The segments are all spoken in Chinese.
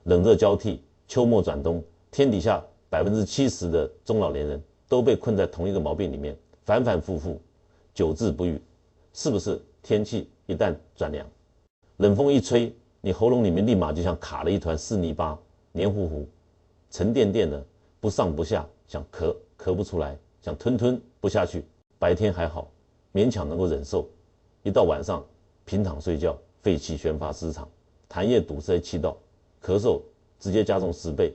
冷热交替，秋末转冬，天底下70%的中老年人都被困在同一个毛病里面，反反复复，久治不愈。是不是天气一旦转凉，冷风一吹，你喉咙里面立马就像卡了一团湿泥巴，黏糊糊，沉甸甸的，不上不下，想咳咳不出来，想吞不下去。白天还好，勉强能够忍受，一到晚上平躺睡觉，肺气宣发失常，痰液堵塞气道，咳嗽直接加重10倍。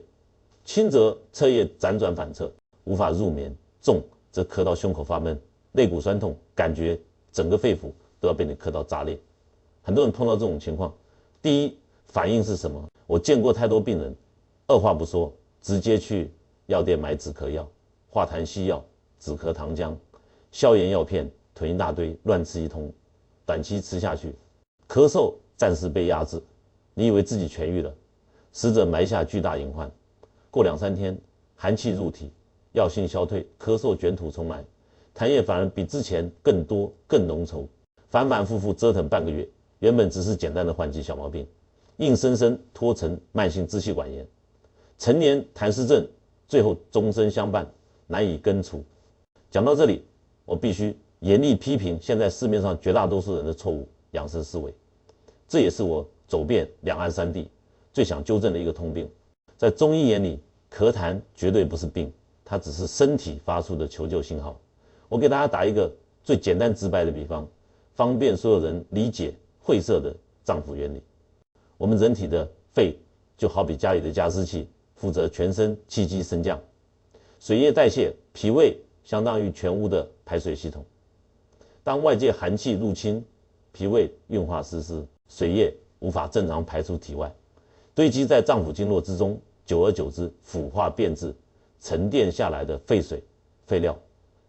轻则彻夜辗转反侧，无法入眠；重则咳到胸口发闷，肋骨酸痛，感觉整个肺腑都要被你咳到炸裂。很多人碰到这种情况，第一反应是什么？我见过太多病人，二话不说，直接去药店买止咳药、化痰西药、止咳糖浆、消炎药片，囤一大堆，乱吃一通。短期吃下去，咳嗽暂时被压制，你以为自己痊愈了，实则埋下巨大隐患。过2、3天，寒气入体，药性消退，咳嗽卷土重来，痰液反而比之前更多、更浓稠，反反复复折腾半个月，原本只是简单的换季小毛病，硬生生拖成慢性支气管炎，成年痰湿症，最后终身相伴，难以根除。讲到这里，我必须严厉批评现在市面上绝大多数人的错误养生思维，这也是我走遍两岸三地最想纠正的一个通病。在中医眼里，咳痰绝对不是病，它只是身体发出的求救信号。我给大家打一个最简单直白的比方，方便所有人理解晦涩的脏腑原理。我们人体的肺就好比家里的加湿器，负责全身气机升降，水液代谢，脾胃相当于全屋的排水系统。当外界寒气入侵，脾胃运化失失，水液无法正常排出体外，堆积在脏腑经络之中，久而久之腐化变质，沉淀下来的废水、废料，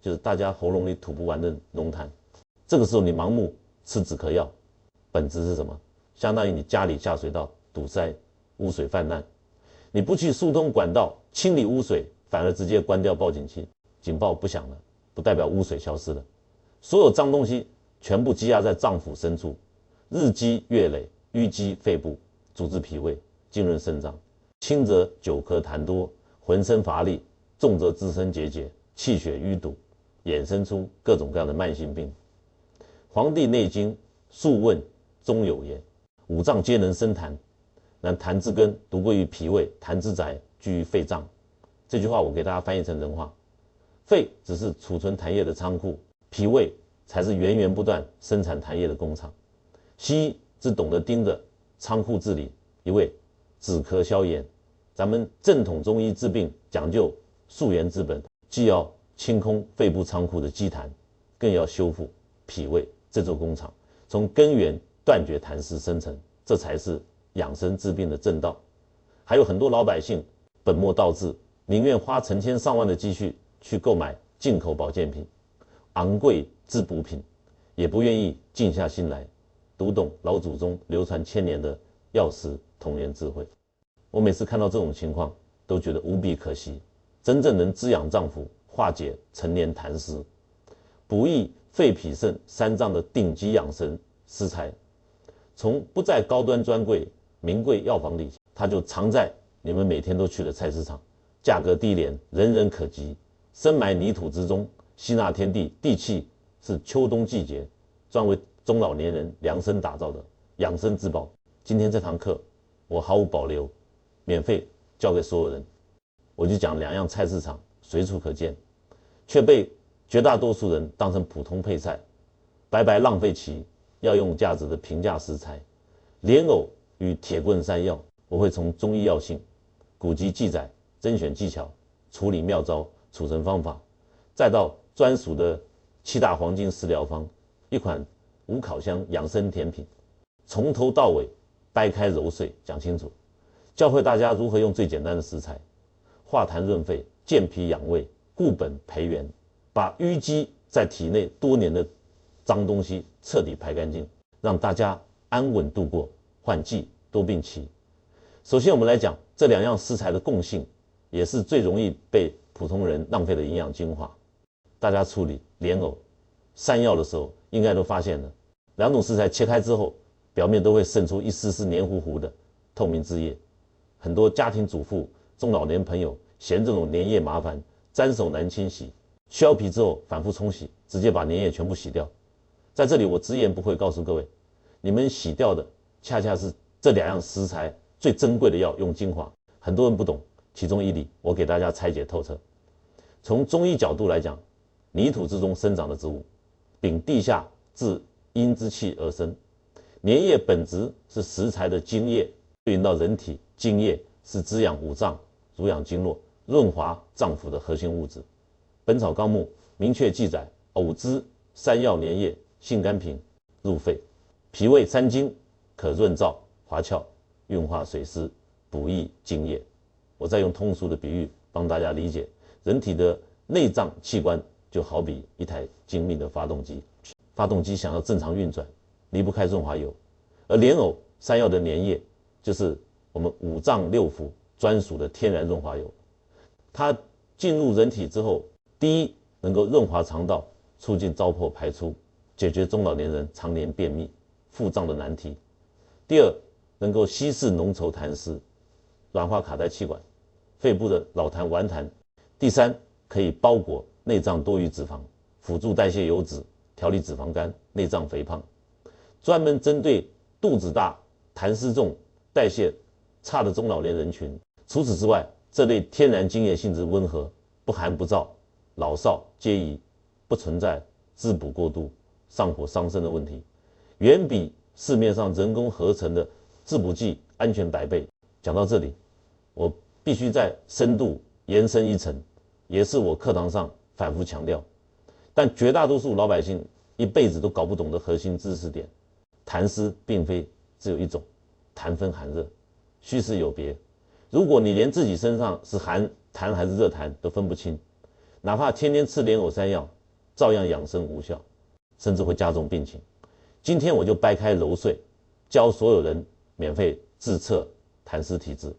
就是大家喉咙里吐不完的浓痰。这个时候你盲目吃止咳药，本质是什么？相当于你家里下水道堵塞，污水泛滥，你不去疏通管道清理污水，反而直接关掉报警器，警报不响了，不代表污水消失了。所有脏东西全部积压在脏腑深处，日积月累，淤积肺部，阻滞脾胃，浸润肾脏。轻则久咳痰多，浑身乏力；重则滋生结节，气血淤堵，衍生出各种各样的慢性病。《黄帝内经·素问》中有言：“五脏皆能生痰，然痰之根独归于脾胃，痰之宅居于肺脏。”这句话我给大家翻译成人话：肺只是储存痰液的仓库，脾胃才是源源不断生产痰液的工厂。西医只懂得盯着仓库治理，一味止咳消炎。咱们正统中医治病讲究溯源治本，既要清空肺部仓库的积痰，更要修复脾胃这座工厂，从根源断绝痰湿生成，这才是养生治病的正道。还有很多老百姓本末倒置，宁愿花成千上万的积蓄去购买进口保健品、昂贵滋补品，也不愿意静下心来读懂老祖宗流传1000年的药食同源智慧。我每次看到这种情况，都觉得无比可惜。真正能滋养脏腑、化解陈年痰湿、补益肺脾肾3脏的顶级养生食材，从不在高端专柜、名贵药房里，它就藏在你们每天都去的菜市场，价格低廉，人人可及，深埋泥土之中，吸纳天地，地气是秋冬季节专为中老年人量身打造的养生之宝。今天这堂课我毫无保留，免费教给所有人。我就讲2样菜市场随处可见，却被绝大多数人当成普通配菜，白白浪费其药用价值的平价食材。莲藕与铁棍山药，我会从中医药性、古籍记载、甄选技巧、处理妙招、储存方法，再到专属的7大黄金食疗方，一款无烤香养生甜品，从头到尾掰开揉碎讲清楚，教会大家如何用最简单的食材化痰润肺、健脾养胃、固本培元，把淤积在体内多年的脏东西彻底排干净，让大家安稳度过换季多病期。首先我们来讲这2样食材的共性，也是最容易被普通人浪费的营养精华。大家处理莲藕、山药的时候，应该都发现了，2种食材切开之后，表面都会渗出一丝丝黏糊糊的透明汁液，很多家庭主妇、中老年朋友嫌这种粘液麻烦，沾手难清洗，削皮之后反复冲洗，直接把粘液全部洗掉。在这里我直言不讳告诉各位，你们洗掉的恰恰是这2样食材最珍贵的药用精华。很多人不懂其中一理，我给大家拆解透彻。从中医角度来讲，泥土之中生长的植物，禀地下自阴之气而生，粘液本质是食材的精液，对应到人体，精液是滋养五脏、濡养经络、润滑脏腑的核心物质。本草纲目明确记载，藕汁、山药粘液、性甘平，入肺，脾胃3经，可润燥、滑窍、运化水湿、补益津液。我再用通俗的比喻帮大家理解，人体的内脏器官就好比一台精密的发动机，发动机想要正常运转，离不开润滑油，而莲藕、山药的粘液就是我们五脏六腑专属的天然润滑油。它进入人体之后，第一能够润滑肠道，促进糟粕排出，解决中老年人常年便秘、腹胀的难题；第二能够稀释浓稠痰湿，软化卡带气管、肺部的老痰顽痰；第三可以包裹内脏多余脂肪，辅助代谢油脂，调理脂肪肝、内脏肥胖，专门针对肚子大、痰湿重、代谢差的中老年人群。除此之外，这类天然精液性质温和，不寒不燥，老少皆宜，不存在滋补过度、上火伤身的问题，远比市面上人工合成的滋补剂安全100倍。讲到这里，我必须再深度延伸一层，也是我课堂上反复强调，但绝大多数老百姓一辈子都搞不懂的核心知识点：痰湿并非只有一种，痰分寒热，虚实有别。如果你连自己身上是寒痰还是热痰都分不清，哪怕天天吃莲藕山药，照样养生无效，甚至会加重病情。今天我就掰开揉碎，教所有人免费自测痰湿体质，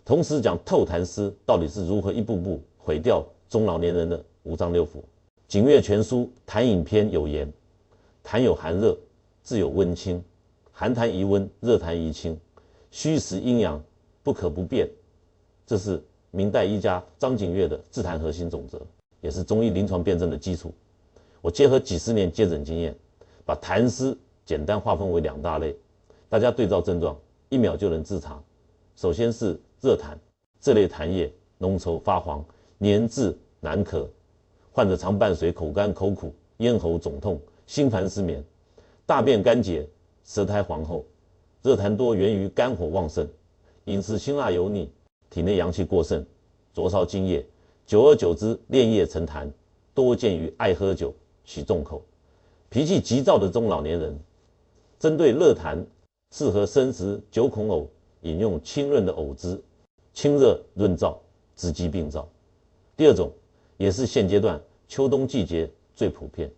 同时讲透痰湿到底是如何一步步毁掉中老年人的五脏六腑。景岳全书痰饮篇有言：痰有寒热，自有温清，寒痰宜温，热痰宜清，虚实阴阳不可不变。这是明代医家张景岳的治痰核心总则，也是中医临床辩证的基础。我结合几十年接诊经验，把痰湿简单划分为2大类，大家对照症状1秒就能自查。首先是热痰，这类痰液浓稠发黄，黏滞难咳，患者常伴随口干口苦、咽喉肿痛、心烦失眠，大便干结，舌苔黄厚。热痰多源于肝火旺盛，饮食辛辣油腻，体内阳气过盛，灼烧津液，久而久之炼液成痰，多见于爱喝酒、喜重口、脾气急躁的中老年人。针对热痰，适合生食9孔藕，饮用清润的藕汁，清热润燥，治疾病灶。第二种，也是现阶段秋冬季节最普遍，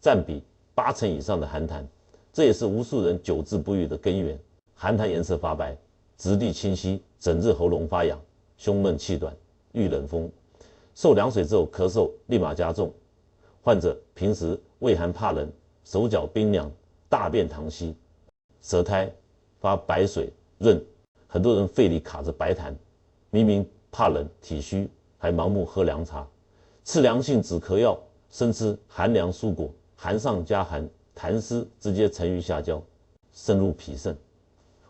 占比80%以上的寒痰，这也是无数人久治不愈的根源。寒痰颜色发白，质地清晰，整日喉咙发痒，胸闷气短，遇冷风，受凉水之后咳嗽立马加重。患者平时畏寒怕冷，手脚冰凉，大便溏稀，舌苔发白水润，很多人肺里卡着白痰，明明怕冷体虚，还盲目喝凉茶，吃凉性止咳药，生吃寒凉蔬果，寒上加寒，痰湿直接沉于下焦，深入脾肾。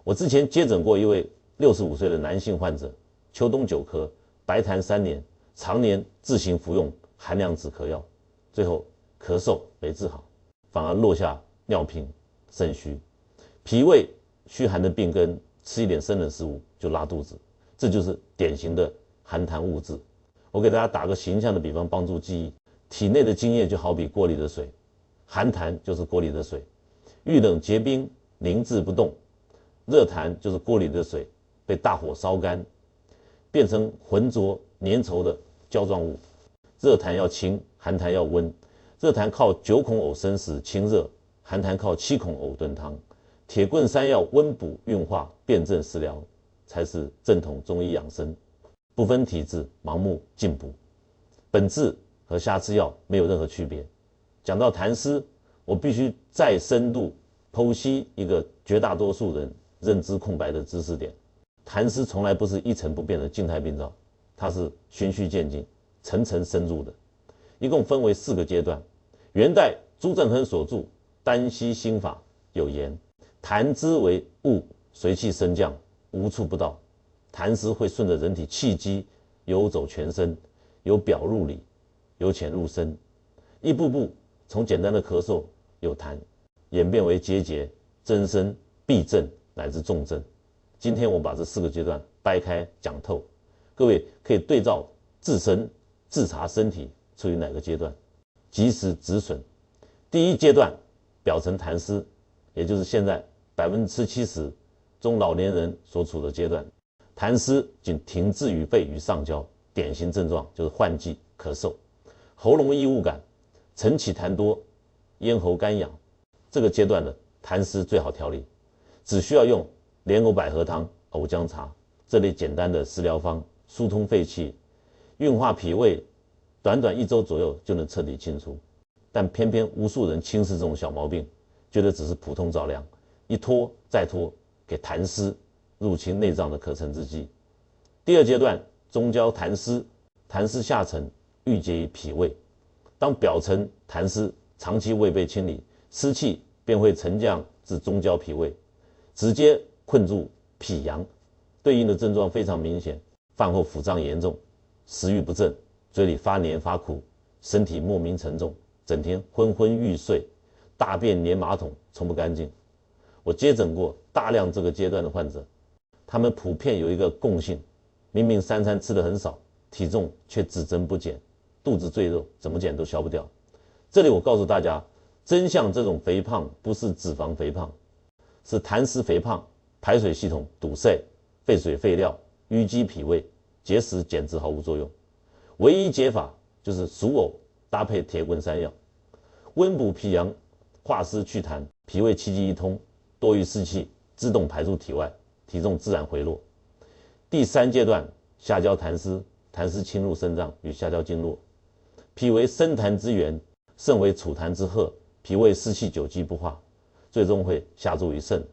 我之前接诊过一位65岁的男性患者，秋冬久咳，白痰3年，常年自行服用寒凉止咳药，最后咳嗽没治好，反而落下尿频、肾虚。脾胃虚寒的病根，吃一点生冷食物就拉肚子，这就是典型的寒痰误治。我给大家打个形象的比方，帮助记忆。体内的津液就好比锅里的水，寒痰就是锅里的水，遇冷结冰，凝滞不动；热痰就是锅里的水被大火烧干，变成浑浊粘稠的胶状物。热痰要清，寒痰要温。热痰靠9孔藕生食清热，寒痰靠7孔藕炖汤。铁棍山药温补运化，辨证施疗，才是正统中医养生，不分体质，盲目进补，本质和瞎吃药没有任何区别。讲到痰湿，我必须再深度剖析一个绝大多数人认知空白的知识点。痰湿从来不是一成不变的静态病灶，它是循序渐进、层层深入的。一共分为4个阶段。元代朱正亨所著《丹溪心法》有言：痰之为物，随气升降，无处不到。痰湿会顺着人体气机游走全身，由表入里，由浅入深，一步步从简单的咳嗽有痰，演变为结节、增生、痹症乃至重症。今天我把这4个阶段掰开讲透，各位可以对照自身自查身体处于哪个阶段，及时止损。第一阶段，表层痰湿，也就是现在70%-70%中老年人所处的阶段。痰湿仅停滞于肺与上焦，典型症状就是换季、咳嗽、喉咙异物感、晨起痰多、咽喉干痒。这个阶段的痰湿最好调理，只需要用莲藕百合汤、藕姜茶这类简单的食疗方，疏通肺气、运化脾胃，短短1周左右就能彻底清除。但偏偏无数人轻视这种小毛病，觉得只是普通着凉，一拖再拖，给痰湿入侵内脏的可乘之机。第2阶段，中焦痰湿，痰湿下沉，郁结于脾胃。当表层痰湿长期未被清理，湿气便会沉降至中焦脾胃，直接困住脾阳，对应的症状非常明显：饭后腹胀严重，食欲不振，嘴里发黏发苦，身体莫名沉重，整天昏昏欲睡，大便黏马桶冲不干净。我接诊过大量这个阶段的患者，他们普遍有一个共性，明明3餐吃得很少，体重却只增不减，肚子赘肉怎么减都消不掉。这里我告诉大家，真相这种肥胖不是脂肪肥胖，是痰湿肥胖，排水系统堵塞，废水废料淤积脾胃，节食减脂毫无作用。唯一解法就是熟藕搭配铁棍山药，温补脾阳，化湿祛痰，脾胃气机一通，多余湿气自动排出体外，体重自然回落。第3阶段，下焦痰湿，痰湿侵入肾脏与下焦经络，脾为生痰之源，肾为储痰之鹤，脾胃湿气久积不化，最终会下注于肾。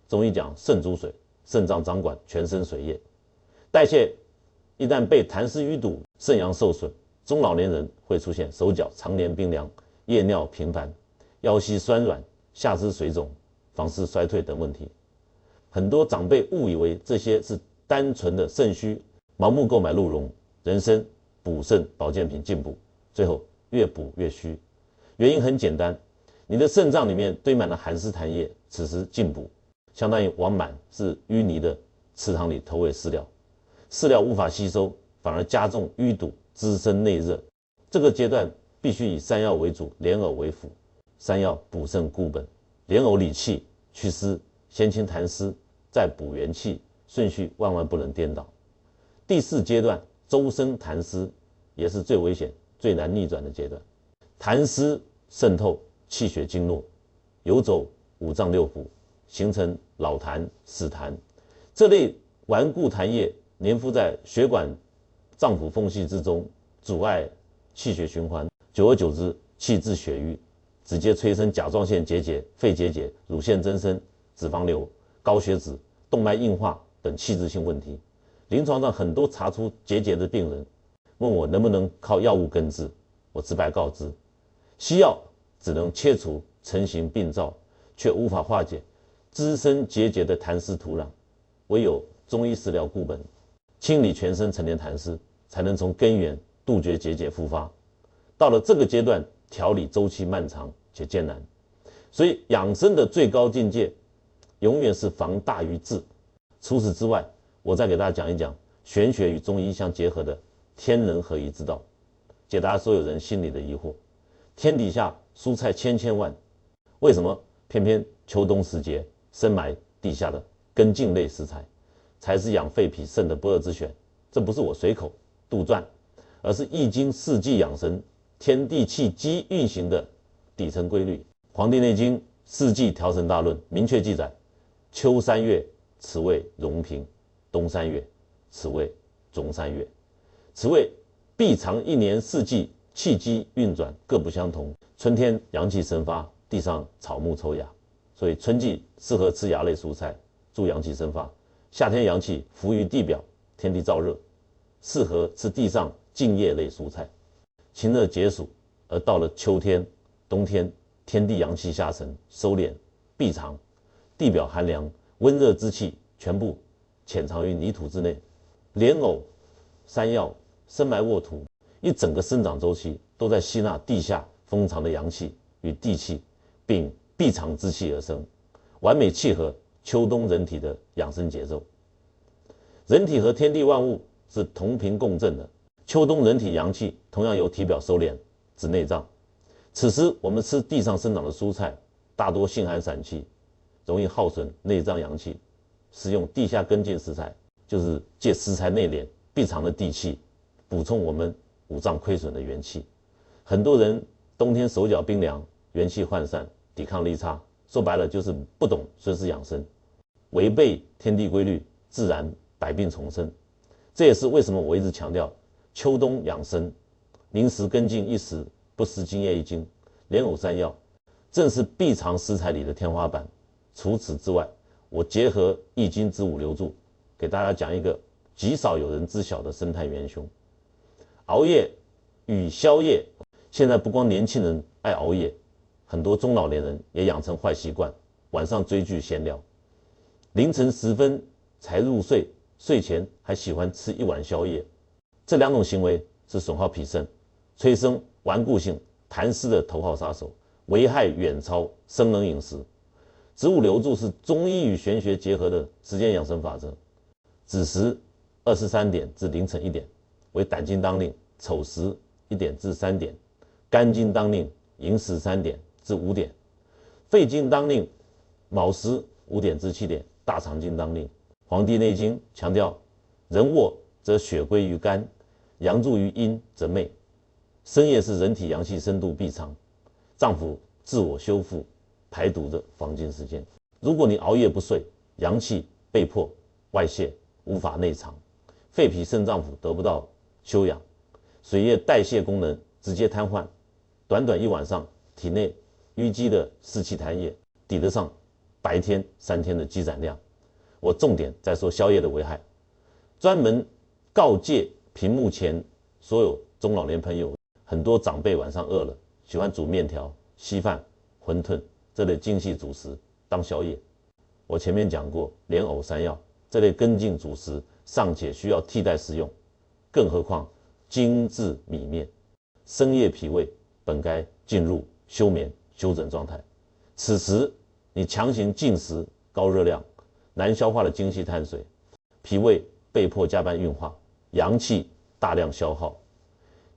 中医讲肾主水，肾脏掌管全身水液，代谢一旦被痰湿淤堵，肾阳受损，中老年人会出现手脚常年冰凉、夜尿频繁、腰膝酸软、下肢水肿、房事衰退等问题。很多长辈误以为这些是单纯的肾虚，盲目购买鹿茸、人参、补肾保健品进补，最后越补越虚。原因很简单，你的肾脏里面堆满了寒湿痰液，此时进补相当于往满是淤泥的池塘里投喂饲料，饲料无法吸收，反而加重淤堵，滋生内热。这个阶段必须以山药为主，莲藕为辅。山药补肾固本，莲藕理气祛湿，先清痰湿，再补元气，顺序万万不能颠倒。第4阶段，周身痰湿，也是最危险、最难逆转的阶段。痰湿渗透气血经络，游走5脏6腑，形成老痰、死痰。这类顽固痰液粘附在血管、脏腑缝隙之中，阻碍气血循环，久而久之，气滞血瘀，直接催生甲状腺结节、肺结节、乳腺增生、脂肪瘤、高血脂、动脉硬化等器质性问题。临床上很多查出结节的病人问我能不能靠药物根治，我直白告知，西药只能切除成型病灶，却无法化解滋生结节的痰湿土壤，唯有中医食疗固本，清理全身陈年痰湿，才能从根源杜绝结节复发。到了这个阶段，调理周期漫长且艰难，所以养生的最高境界永远是防大于治。除此之外，我再给大家讲一讲玄学与中医相结合的天人合一之道，解答所有人心里的疑惑。天底下蔬菜千万，为什么偏偏秋冬时节深埋地下的根茎类食材才是养肺脾肾的不二之选？这不是我随口杜撰，而是易经四季养神、天地气机运行的底层规律。黄帝内经四季调神大论明确记载，秋3月此谓荣平，冬3月此谓种3月。此谓必常1年4季气机运转各不相同，春天阳气生发，地上草木抽芽，所以春季适合吃芽类蔬菜，助阳气生发；夏天阳气浮于地表，天地燥热，适合吃地上茎叶类蔬菜，清热解暑。而到了秋天、冬天，天地阳气下沉收敛闭藏，地表寒凉，温热之气全部潜藏于泥土之内。莲藕、山药深埋沃土，一整个生长周期都在吸纳地下封藏的阳气与地气，并闭藏之气而生，完美契合秋冬人体的养生节奏。人体和天地万物是同频共振的，秋冬人体阳气同样由体表收敛至内脏。此时我们吃地上生长的蔬菜，大多性寒散气，容易耗损内脏阳气。使用地下根茎食材，就是借食材内敛闭藏的地气，补充我们五脏亏损的元气。很多人冬天手脚冰凉，元气涣散，抵抗力差，说白了就是不懂顺势养生，违背天地规律，自然百病丛生。这也是为什么我一直强调秋冬养生，宁食根茎一时，不食茎叶一斤。莲藕山药正是闭藏食材里的天花板。除此之外，我结合易经之五流注，给大家讲一个极少有人知晓的生态元凶。熬夜与宵夜，现在不光年轻人爱熬夜，很多中老年人也养成坏习惯，晚上追剧闲聊，凌晨10分才入睡，睡前还喜欢吃一碗宵夜。这两种行为是损耗脾肾、催生顽固性痰湿的头号杀手，危害远超生冷饮食。子午流注是中医与玄学结合的时间养生法则。子时23点至凌晨1点为胆经当令，丑时1点至3点，肝经当令，寅时3点至5点，肺经当令，卯时5点至7点，大肠经当令。《黄帝内经》强调，人卧则血归于肝，阳注于阴则寐。深夜是人体阳气深度闭藏，脏腑自我修复排毒的黄金时间。如果你熬夜不睡，阳气被迫外泄，无法内藏，肺脾肾脏腑得不到休养，水液代谢功能直接瘫痪。短短一晚上，体内淤积的湿气痰液抵得上白天3天的积攒量。我重点在说宵夜的危害，专门告诫屏幕前所有中老年朋友，很多长辈晚上饿了，喜欢煮面条、稀饭、馄饨这类精细主食当宵夜。我前面讲过，莲藕、山药这类根茎主食尚且需要替代食用，更何况精致米面。深夜脾胃本该进入休眠休整状态，此时你强行进食高热量、难消化的精细碳水，脾胃被迫加班运化，阳气大量消耗，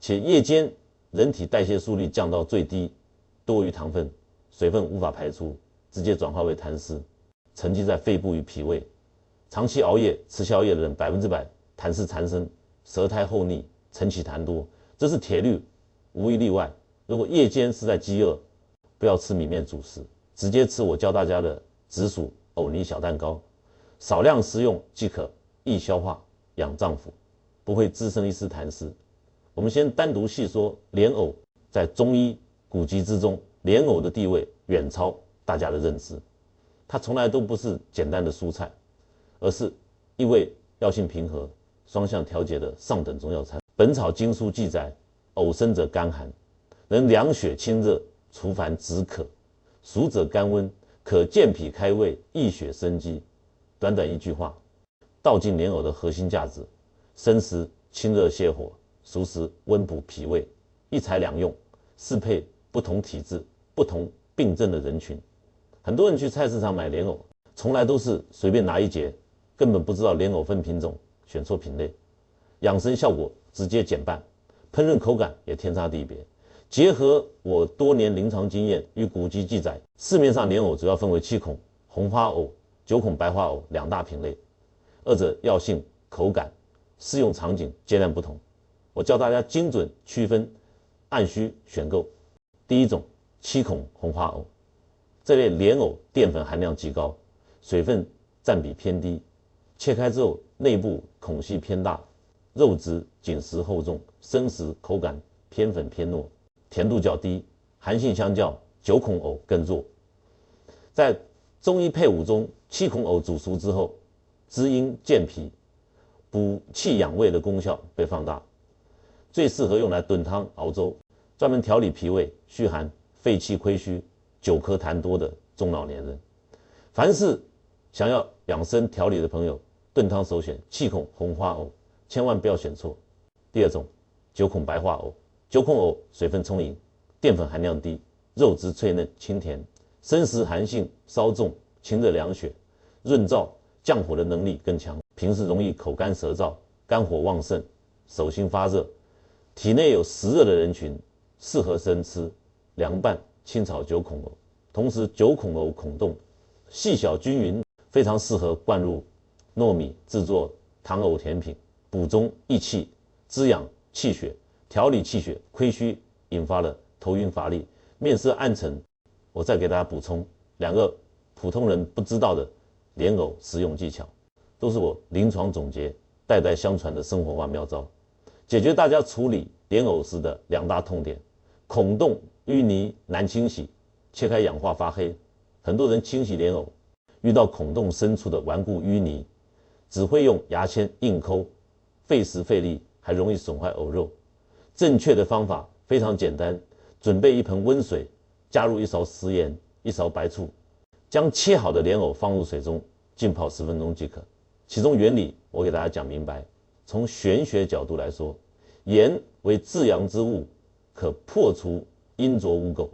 且夜间人体代谢速率降到最低，多余糖分、水分无法排出，直接转化为痰湿，沉积在肺部与脾胃。长期熬夜吃宵夜的人100%痰湿缠身，舌苔厚腻，晨起痰多，这是铁律，无一例外。如果夜间是在饥饿，不要吃米面主食，直接吃我教大家的紫薯藕泥小蛋糕，少量食用即可，易消化，养脏腑，不会滋生一丝痰湿。我们先单独细说莲藕。在中医古籍之中，莲藕的地位远超大家的认知。它从来都不是简单的蔬菜，而是一味药性平和、双向调节的上等中药材。《本草经书》记载，藕生者甘寒，能凉血清热，除烦止渴；熟者甘温，可健脾开胃，益血生机。短短一句话，道尽莲藕的核心价值：生时清热泻火，熟时温补脾胃，一材两用，适配不同体质、不同病症的人群。很多人去菜市场买莲藕，从来都是随便拿一节，根本不知道莲藕分品种，选错品类，养生效果直接减半，烹饪口感也天差地别。结合我多年临床经验与古籍记载，市面上莲藕主要分为7孔红花藕、9孔白花藕2大品类，二者药性、口感、适用场景截然不同。我教大家精准区分，按需选购。第一种7孔红花藕，这类莲藕淀粉含量极高，水分占比偏低，切开之后内部孔隙偏大，肉质紧实厚重，生食口感偏粉偏糯，甜度较低，寒性相较9孔藕更弱。在中医配伍中，7孔藕煮熟之后，滋阴健脾、补气养胃的功效被放大，最适合用来炖汤熬粥，专门调理脾胃、虚寒、肺气亏虚、久咳痰多的中老年人。凡是想要养生调理的朋友，炖汤首选气孔红花藕，千万不要选错。第二种，九孔白花藕。九孔藕水分充盈，淀粉含量低，肉质脆嫩清甜，生食寒性稍重，清热凉血，润燥降火的能力更强。平时容易口干舌燥、肝火旺盛、手心发热、体内有实热的人群，适合生吃，凉拌清炒九孔藕。同时，九孔藕孔洞细小均匀，非常适合灌入糯米制作糖藕甜品，补中益气，滋养气血，调理气血亏虚引发了头晕乏力、面色暗沉。我再给大家补充2个普通人不知道的莲藕食用技巧，都是我临床总结、代代相传的生活化妙招，解决大家处理莲藕时的2大痛点：孔洞淤泥难清洗，切开氧化发黑。很多人清洗莲藕遇到孔洞深处的顽固淤泥，只会用牙签硬抠，费时费力，还容易损坏藕肉。正确的方法非常简单，准备一盆温水，加入1勺食盐、1勺白醋，将切好的莲藕放入水中浸泡10分钟即可。其中原理我给大家讲明白。从玄学角度来说，盐为至阳之物，可破除阴浊污垢；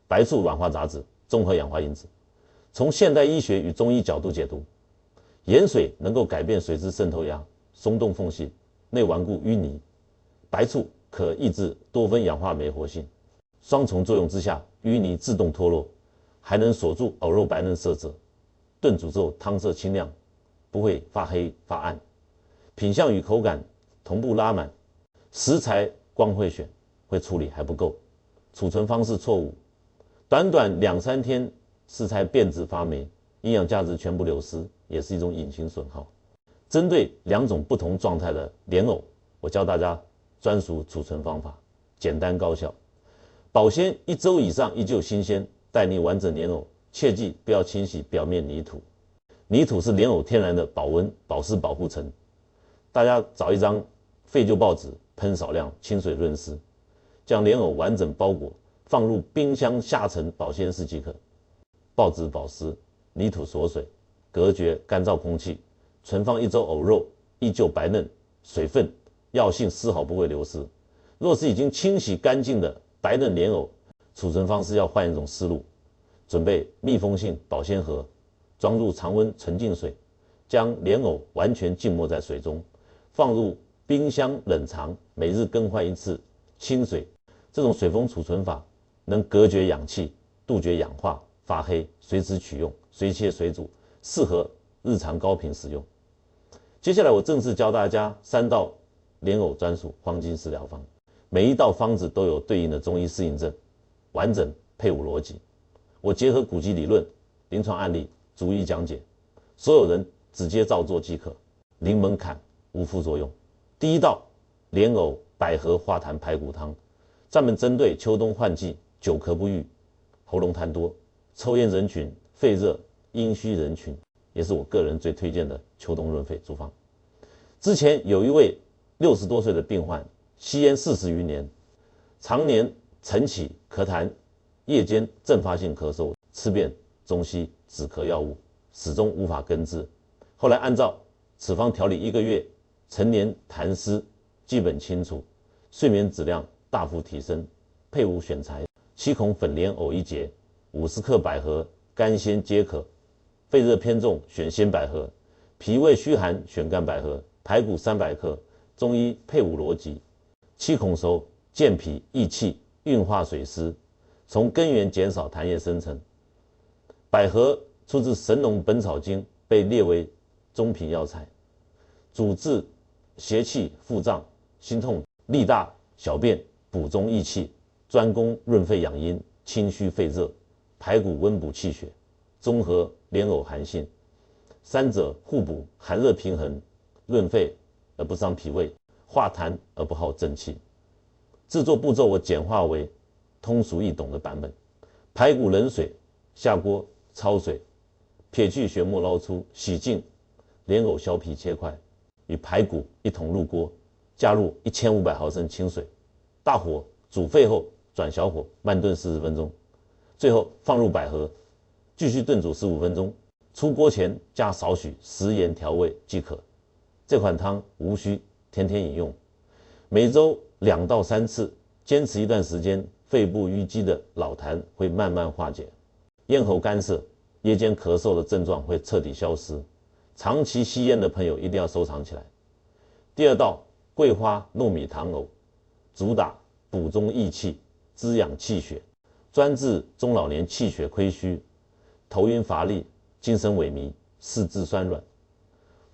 白醋软化杂质，中和氧化因子。从现代医学与中医角度解读，盐水能够改变水质渗透压，松动缝隙，内顽固淤泥；白醋可抑制多酚氧化酶活性，双重作用之下，淤泥自动脱落，还能锁住藕肉白嫩色泽。炖煮之后汤色清亮，不会发黑发暗，品相与口感同步拉满。食材光会选，会处理还不够，储存方式错误，短短2-3天，食材变质发霉，营养价值全部流失，也是一种隐形损耗。针对2种不同状态的莲藕，我教大家专属储存方法，简单高效，保鲜1周以上依旧新鲜。带你完整莲藕，切记不要清洗表面泥土，泥土是莲藕天然的保温保湿保护层。大家找一张废旧报纸，喷少量清水润湿，将莲藕完整包裹，放入冰箱下层保鲜室即可。报纸保湿，泥土锁水，隔绝干燥空气，存放1周，藕肉依旧白嫩，水分药性丝毫不会流失。若是已经清洗干净的白嫩莲藕，储存方式要换一种思路，准备密封性保鲜盒，装入常温纯净水，将莲藕完全浸没在水中，放入冰箱冷藏，每日更换1次清水。这种水封储存法能隔绝氧气，杜绝氧化发黑，随时取用，随切随煮，适合日常高频使用。接下来我正式教大家3道莲藕专属黄金食疗方，每一道方子都有对应的中医适应症，完整配伍逻辑。我结合古籍理论、临床案例逐一讲解，所有人直接照做即可，零门槛无副作用。第1道，莲藕百合化痰排骨汤，专门针对秋冬换季久咳不愈、喉咙痰多、抽烟人群、肺热阴虚人群，也是我个人最推荐的秋冬润肺处方。之前有一位60多岁的病患，吸烟40余年，常年晨起咳痰，夜间阵发性咳嗽，吃遍中西止咳药物，始终无法根治。后来按照此方调理1个月，陈年痰湿基本清除，睡眠质量大幅提升。配伍选材7孔粉莲藕1节，50克百合，甘鲜皆可。肺热偏重选鲜百合，脾胃虚寒选干百合，排骨300克。中医配伍逻辑：7孔熟，健脾益气，运化水湿，从根源减少痰液生成。百合出自《神农本草经》，被列为中品药材，主治邪气腹胀、心痛、力大、小便，补中益气，专攻润肺养阴、清虚肺热、排骨温补气血，综合莲藕寒性，三者互补，寒热平衡，润肺而不伤脾胃，化痰而不耗正气。制作步骤我简化为通俗易懂的版本：排骨冷水下锅焯水，撇去血沫捞出，洗净莲藕削皮切块，与排骨一同入锅，加入1500毫升清水，大火煮沸后转小火慢炖40分钟，最后放入百合，继续炖煮15分钟。出锅前加少许食盐调味即可。这款汤无需天天饮用，每周2到3次，坚持一段时间，肺部淤积的老痰会慢慢化解，咽喉干涩、夜间咳嗽的症状会彻底消失。长期吸烟的朋友一定要收藏起来。第二道桂花糯米糖藕，主打补中益气、滋养气血，专治中老年气血亏虚、头晕乏力、精神萎靡、四肢酸软。《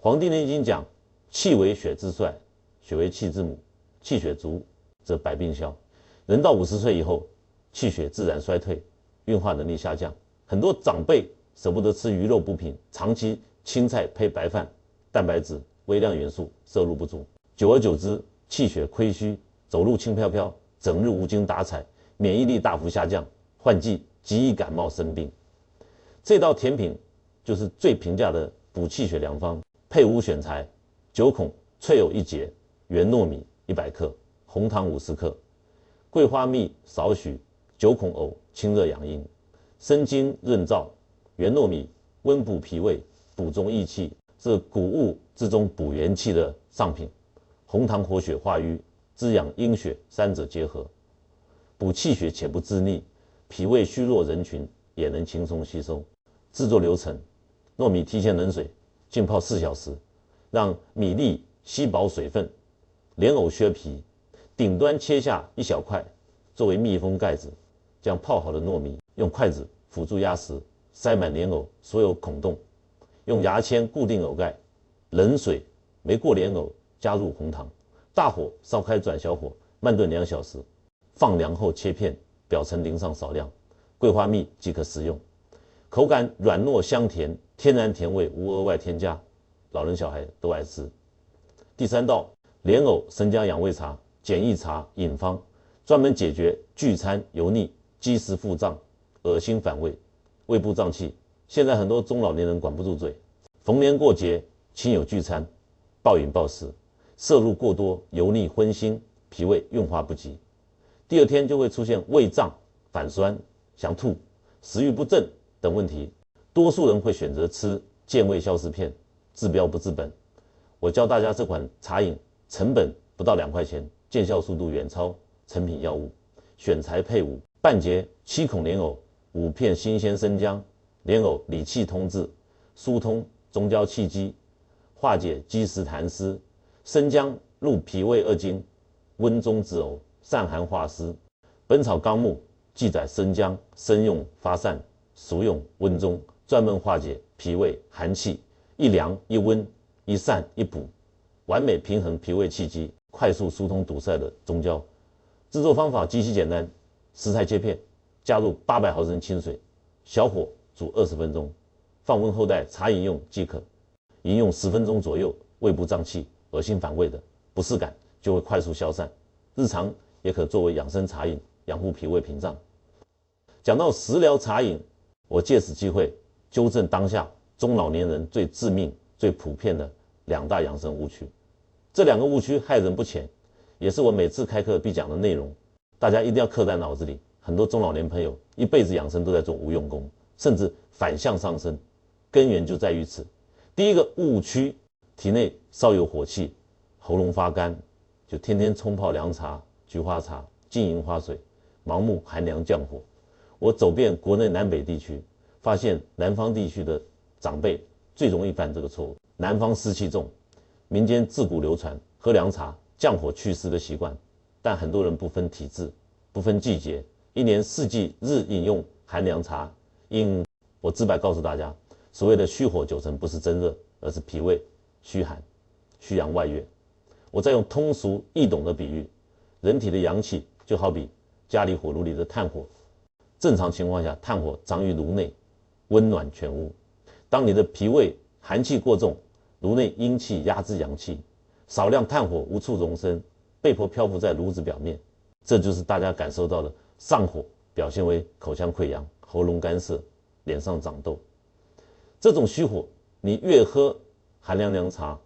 黄帝内经》讲，气为血之帅，血为气之母，气血足则百病消。人到50岁以后，气血自然衰退，运化能力下降。很多长辈舍不得吃鱼肉补品，长期青菜配白饭，蛋白质、微量元素摄入不足，久而久之，气血亏虚，走路轻飘飘，整日无精打采，免疫力大幅下降，换季极易感冒生病。这道甜品就是最平价的补气血良方，配伍选材：9孔脆藕1节，圆糯米100克，红糖50克，桂花蜜少许，9孔藕清热养阴，生津润燥，圆糯米温补脾胃，补中益气，是谷物之中补元气的上品。红糖活血化瘀，滋养阴血，三者结合，补气血且不滋腻，脾胃虚弱人群也能轻松吸收。制作流程：糯米提前冷水浸泡4小时，让米粒吸饱水分，莲藕削皮，顶端切下1小块作为密封盖子，将泡好的糯米用筷子辅助压实，塞满莲藕所有孔洞，用牙签固定藕盖，冷水没过莲藕，加入红糖，大火烧开转小火，慢炖2小时，放凉后切片，表层淋上少量桂花蜜即可食用。口感软糯香甜，天然甜味，无额外添加，老人小孩都爱吃。第3道莲藕生姜养胃茶，简易茶饮方，专门解决聚餐、油腻、积食腹胀、恶心反胃、胃部胀气。现在很多中老年人管不住嘴，逢年过节、亲友聚餐，暴饮暴食，摄入过多，油腻荤腥，脾胃运化不及，第2天就会出现胃胀、反酸、想吐、食欲不振等问题。多数人会选择吃健胃消食片，治标不治本。我教大家这款茶饮，成本不到2块钱，见效速度远超成品药物。选材配伍：半截7孔莲藕，5片新鲜生姜。莲藕理气通滞，疏通中焦气机，化解积食痰湿。生姜入脾胃2经，温中止呕，散寒化湿。本草纲目记载，生姜生用发散，熟用温中，专门化解脾胃寒气，一凉一温，一散一补，完美平衡脾胃气机，快速疏通堵塞的中焦。制作方法极其简单，食材切片，加入800毫升清水，小火煮20分钟，放温后待茶饮用即可。饮用10分钟左右，胃部胀气、恶心反胃的不适感就会快速消散。日常也可作为养生茶饮，养护脾胃屏障。讲到食疗茶饮，我借此机会纠正当下中老年人最致命、最普遍的2大养生误区。这2个误区害人不浅，也是我每次开课必讲的内容，大家一定要刻在脑子里。很多中老年朋友一辈子养生都在做无用功，甚至反向上升，根源就在于此。第一个误区，体内稍有火气，喉咙发干，就天天冲泡凉茶、菊花茶、金银花水，盲目寒凉降火。我走遍国内南北地区，发现南方地区的长辈最容易犯这个错误。南方湿气重，民间自古流传喝凉茶降火祛湿的习惯，但很多人不分体质、不分季节，一年4季日饮用寒凉茶。我直白告诉大家，所谓的虚火9成不是真热，而是脾胃虚寒、虚阳外越。我再用通俗易懂的比喻，人体的阳气就好比家里火炉里的炭火，正常情况下炭火长于炉内，温暖全屋。当你的脾胃寒气过重，炉内阴气压制阳气，少量炭火无处容身，被迫漂浮在炉子表面，这就是大家感受到的上火，表现为口腔溃疡、喉咙干涩、脸上长痘。这种虚火，你越喝寒凉凉茶，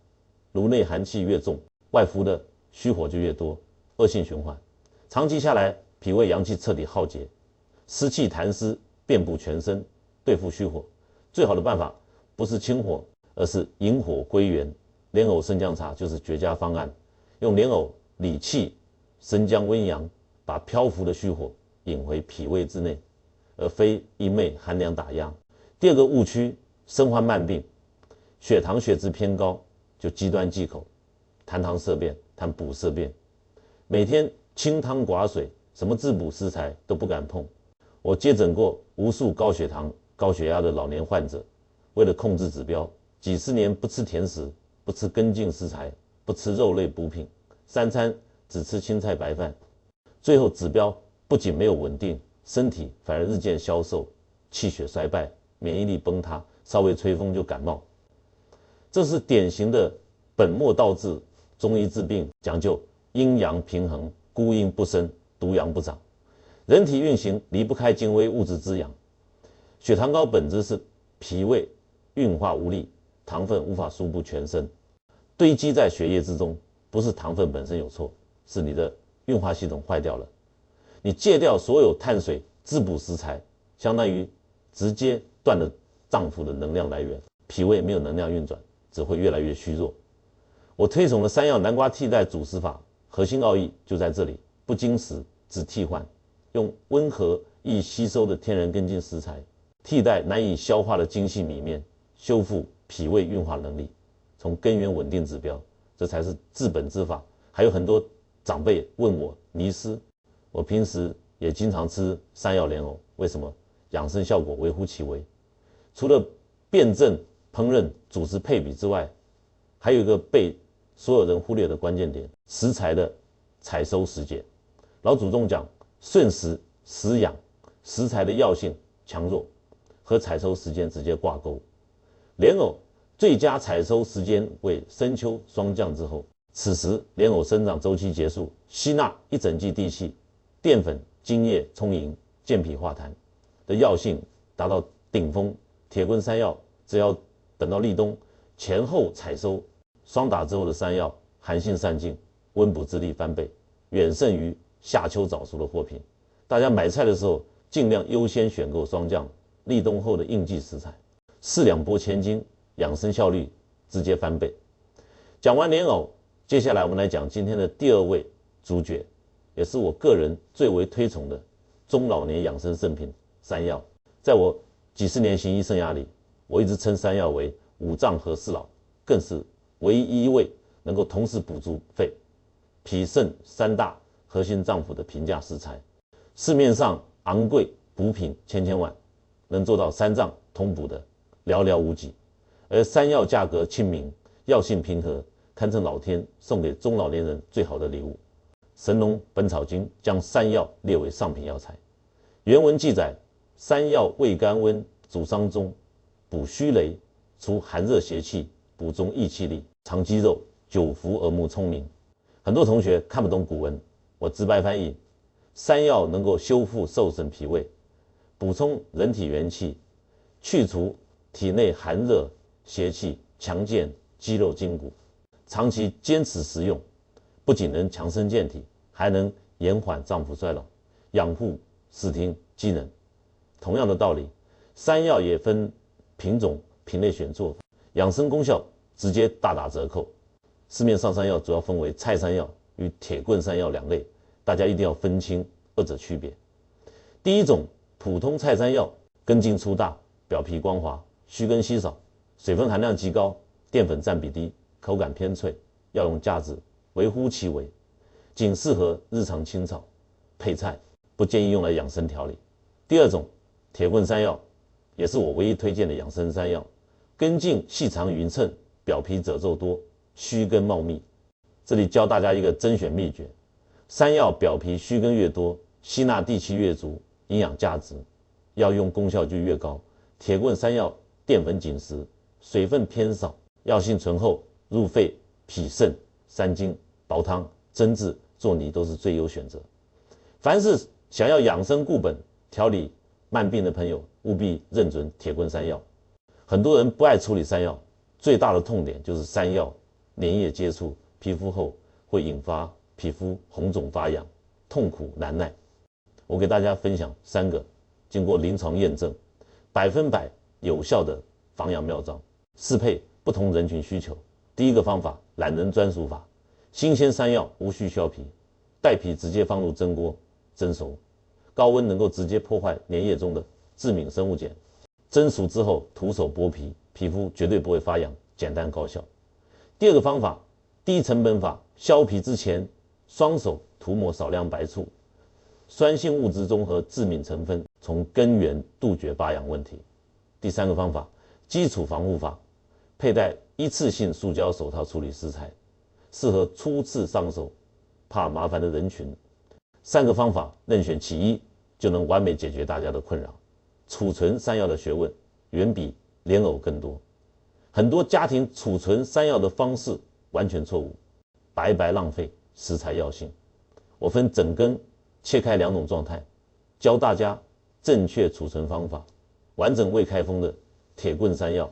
颅内寒气越重，外敷的虚火就越多，恶性循环。长期下来，脾胃阳气彻底耗竭，湿气痰湿遍布全身，对付虚火，最好的办法不是清火，而是引火归元。莲藕生姜茶就是绝佳方案，用莲藕理气，生姜温阳，把漂浮的虚火引回脾胃之内，而非一昧寒凉打压。第二个误区，身患慢病，血糖血脂偏高，就极端忌口，谈糖色变，谈补色变，每天清汤寡水，什么滋补食材都不敢碰。我接诊过无数高血糖、高血压的老年患者，为了控制指标，几十年不吃甜食，不吃根茎食材，不吃肉类补品，3餐只吃青菜白饭，最后指标不仅没有稳定，身体反而日渐消瘦，气血衰败，免疫力崩塌，稍微吹风就感冒。这是典型的本末倒置。中医治病讲究阴阳平衡，孤阴不生，独阳不长。人体运行离不开精微物质滋养。血糖高本质是脾胃运化无力，糖分无法输布全身，堆积在血液之中，不是糖分本身有错，是你的运化系统坏掉了。你戒掉所有碳水滋补食材，相当于直接断了脏腑的能量来源，脾胃没有能量运转，只会越来越虚弱。我推崇的3药南瓜替代主食法，核心奥义就在这里，不精实，只替换，用温和易吸收的天然根茎食材替代难以消化的精细米面，修复脾胃运化能力，从根源稳定指标，这才是治本之法。还有很多长辈问我迷思，我平时也经常吃3药莲藕，为什么？养生效果微乎其微。除了辩证烹饪主食配比之外，还有一个被所有人忽略的关键点，食材的采收时节。老祖宗讲顺时时养，食材的药性强弱和采收时间直接挂钩。莲藕最佳采收时间为深秋霜降之后，此时莲藕生长周期结束，吸纳一整季地气，淀粉精液充盈，健脾化痰的药性达到顶峰。铁棍3药只要等到立冬前后采收，霜打之后的3药寒性散尽，温补之力翻倍，远胜于夏秋早熟的货品。大家买菜的时候尽量优先选购霜降立冬后的应季食材，4两拨千斤，养生效率直接翻倍。讲完莲藕，接下来我们来讲今天的第2位主角，也是我个人最为推崇的中老年养生圣品3药。在我几十年行医生涯里，我一直称3药为五脏和四老，更是唯一一位能够同时补足肺、脾、肾3大核心脏腑的平价食材。市面上昂贵补品千万，能做到3脏同补的寥寥无几，而3药价格亲民，药性平和，堪称老天送给中老年人最好的礼物。神农本草经将3药列为上品药材。原文记载，3药味甘温，主伤中，补虚羸，除寒热邪气，补中益气力，长肌肉，久服耳目聪明。很多同学看不懂古文，我直白翻译：3药能够修复受损脾胃，补充人体元气，去除体内寒热邪气，强健肌肉筋骨。长期坚持食用，不仅能强身健体，还能延缓脏腑衰老，养护视听机能。同样的道理，3药也分品种品类选做，养生功效直接大打折扣。市面上3药主要分为菜3药与铁棍3药2类，大家一定要分清二者区别。第一种普通菜3药，根茎粗大，表皮光滑，须根稀少，水分含量极高，淀粉占比低，口感偏脆，药用价值微乎其微，仅适合日常清炒配菜，不建议用来养生调理。第二种铁棍3药，也是我唯一推荐的养生3药，根茎细长匀称，表皮褶皱多，须根茂密。这里教大家一个甄选秘诀：3药表皮须根越多，吸纳地气越足，营养价值、药用功效就越高。铁棍3药淀粉紧实，水分偏少，药性醇厚，入肺、脾、肾3经煲汤、蒸制、做泥都是最优选择。凡是想要养生固本、调理慢病的朋友，务必认准铁棍3药。很多人不爱处理3药，最大的痛点就是山药粘液接触皮肤后会引发皮肤红肿发痒，痛苦难耐。我给大家分享3个经过临床验证100%有效的防痒妙招，适配不同人群需求。第一个方法，懒人专属法，新鲜山药无需削皮，带皮直接放入蒸锅蒸熟，高温能够直接破坏粘液中的致敏生物碱，蒸熟之后徒手剥皮，皮肤绝对不会发痒，简单高效。第二个方法，低成本法，削皮之前双手涂抹少量白醋，酸性物质中和致敏成分，从根源杜绝发痒问题。第3个方法，基础防护法，佩戴一次性塑胶手套处理食材，适合初次上手怕麻烦的人群。3个方法任选其一，就能完美解决大家的困扰。储存山药的学问远比莲藕更多，很多家庭储存山药的方式完全错误，白白浪费食材药性。我分整根切开2种状态，教大家正确储存方法。完整未开封的铁棍山药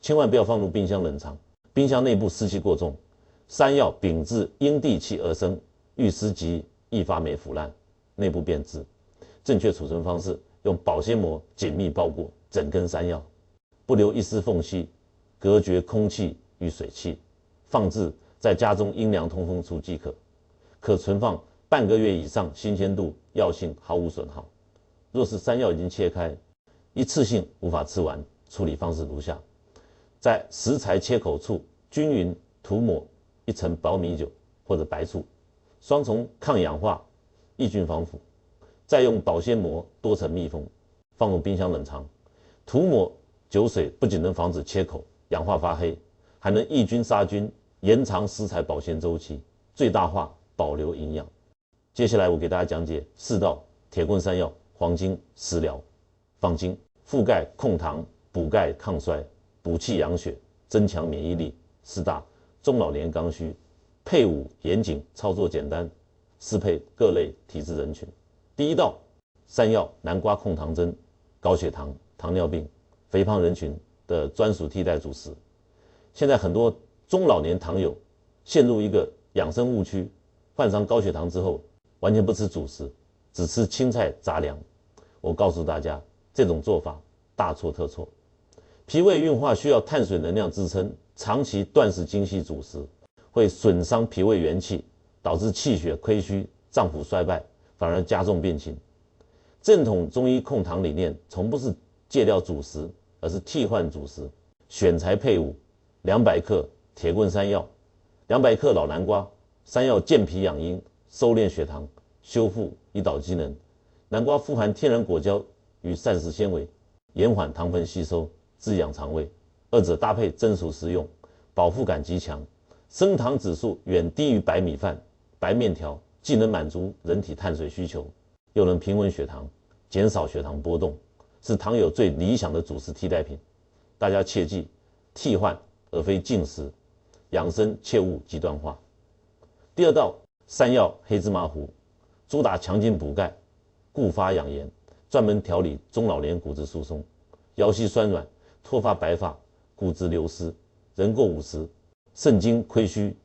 千万不要放入冰箱冷藏，冰箱内部湿气过重，山药秉自因地气而生，遇湿疾易发霉腐烂，内部变质。正确储存方式，用保鲜膜紧密包裹整根山药，不留一丝缝隙，隔绝空气与水汽，放置在家中阴凉通风处即可。可存放半个月以上，新鲜度、药性毫无损耗。若是山药已经切开，一次性无法吃完，处理方式如下：在食材切口处均匀涂抹1层薄米酒或者白醋，双重抗氧化、抑菌防腐，再用保鲜膜多层密封，放入冰箱冷藏。涂抹酒水不仅能防止切口氧化发黑，还能抑菌杀菌，延长食材保鲜周期，最大化保留营养。接下来我给大家讲解4道铁棍山药黄金食疗。放金覆盖控糖、补钙抗衰、补气养血、增强免疫力，4大中老年刚需，配伍严谨，操作简单，适配各类体质人群。第1道，山药南瓜控糖针，高血糖、糖尿病、肥胖人群的专属替代主食。现在很多中老年糖友陷入一个养生误区，患上高血糖之后完全不吃主食，只吃青菜杂粮。我告诉大家，这种做法大错特错。脾胃运化需要碳水能量支撑，长期断食精细主食会损伤脾胃元气，导致气血亏虚、脏腑衰败，反而加重病情。正统中医控糖理念从不是戒掉主食，而是替换主食。选材配伍：200克铁棍山药，200克老南瓜。山药健脾养阴，收敛血糖，修复胰岛机能。南瓜富含天然果胶与膳食纤维，延缓糖分吸收，滋养肠胃。2者搭配蒸熟食用，饱腹感极强，升糖指数远低于白米饭、白面条，既能满足人体碳水需求，又能平稳血糖，减少血糖波动，是糖友最理想的主食替代品。大家切记，替换而非进食，养生切勿极端化。第2道，山药黑芝麻糊，主打强筋补钙、固发养颜，专门调理中老年骨质疏松、腰膝酸软、脱发白发、骨质流失。人过50，肾精亏虚，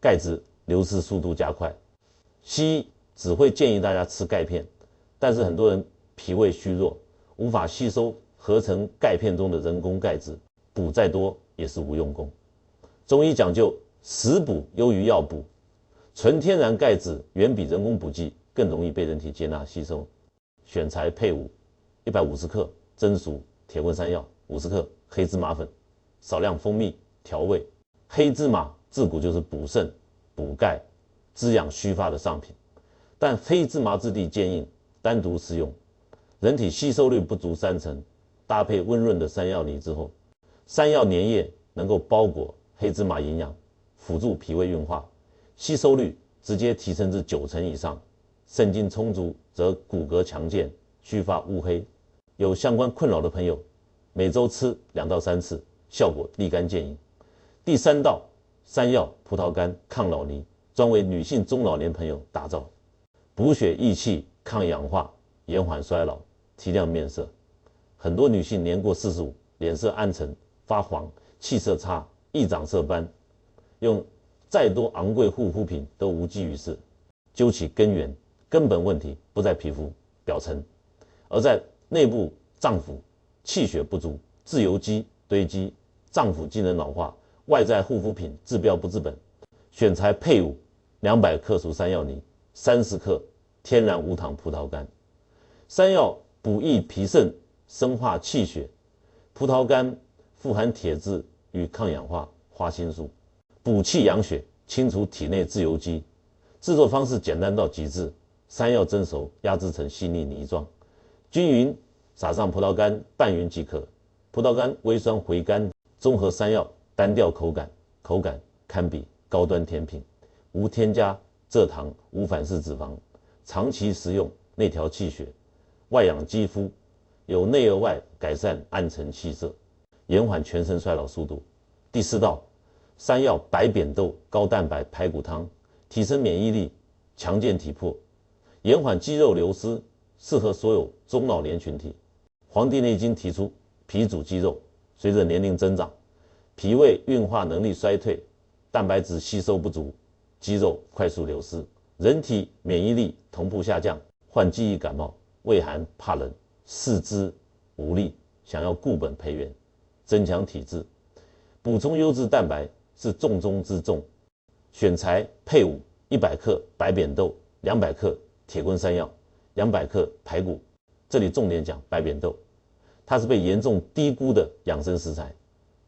钙质流失速度加快。西医只会建议大家吃钙片，但是很多人脾胃虚弱，无法吸收合成钙片中的人工钙质，补再多也是无用功。中医讲究食补优于药补，纯天然钙质远比人工补剂更容易被人体接纳吸收。选材配伍：150克蒸熟铁棍山药，50克黑芝麻粉，少量蜂蜜调味。黑芝麻自古就是补肾、补钙、滋养虚发的上品，但黑芝麻质地坚硬，单独食用，人体吸收率不足30%。搭配温润的山药泥之后，山药粘液能够包裹黑芝麻营养，辅助脾胃运化，吸收率直接提升至90%以上。肾精充足则骨骼强健，须发乌黑。有相关困扰的朋友，每周吃2到3次，效果立竿见影。第3道，山药葡萄干抗老泥，专为女性中老年朋友打造，补血益气、抗氧化、延缓衰老、提亮面色。很多女性年过45，脸色暗沉、发黄，气色差、易长色斑，用再多昂贵护肤品都无济于事。究其根源，根本问题不在皮肤表层，而在内部脏腑气血不足，自由基堆积，脏腑机能老化，外在护肤品治标不治本。选材配伍200克熟山药泥，30克天然无糖葡萄干。山药补益脾肾，生化气血；葡萄干富含铁质与抗氧化花青素，补气养血，清除体内自由基。制作方式简单到极致，山药蒸熟，压制成细腻泥状，均匀撒上葡萄干拌匀即可。葡萄干微酸回甘，综合山药单调口感堪比高端甜品，无添加蔗糖，无反式脂肪，长期食用内调气血，外养肌肤，由内而外改善暗沉气色，延缓全身衰老速度。第4道，山药白扁豆高蛋白排骨汤，提升免疫力，强健体魄，延缓肌肉流失，适合所有中老年群体。《黄帝内经》提出，脾主肌肉，随着年龄增长，脾胃运化能力衰退，蛋白质吸收不足，肌肉快速流失，人体免疫力同步下降，患记忆感冒，畏寒怕冷，四肢无力，想要固本培元，增强体质。补充优质蛋白是重中之重。选材配伍100克白扁豆，200克铁棍山药，200克排骨。这里重点讲白扁豆，它是被严重低估的养生食材，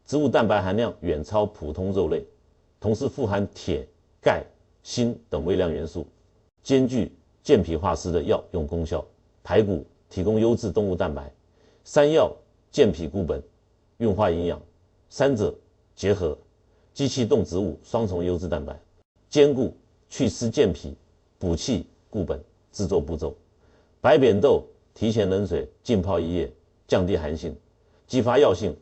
植物蛋白含量远超普通肉类，同时富含铁、钙、锌等微量元素，兼具健脾化湿的药用功效。排骨提供优质动物蛋白，山药健脾固本，运化营养，三者结合，机器动植物双重优质蛋白，兼顾祛湿健脾、补气固本。制作步骤：白扁豆提前冷水浸泡1夜，降低寒性，激发药性；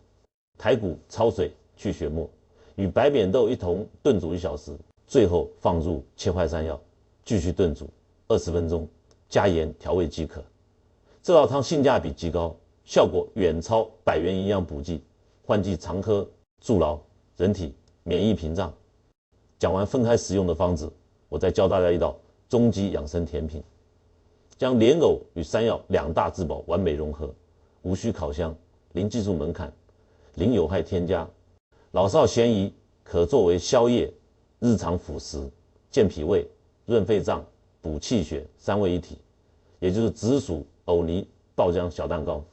排骨焯水去血沫，与白扁豆一同炖煮1小时，最后放入切块山药，继续炖煮20分钟，加盐调味即可。这道汤性价比极高，效果远超100元营养补剂，换季常喝，助劳人体免疫屏障。讲完分开食用的方子，我再教大家一道终极养生甜品，将莲藕与山药2大至宝完美融合，无需烤箱，零技术门槛，零有害添加，老少咸宜，可作为宵夜、日常辅食，健脾胃、润肺脏、补气血3位一体，也就是紫薯、藕泥、爆浆小蛋糕。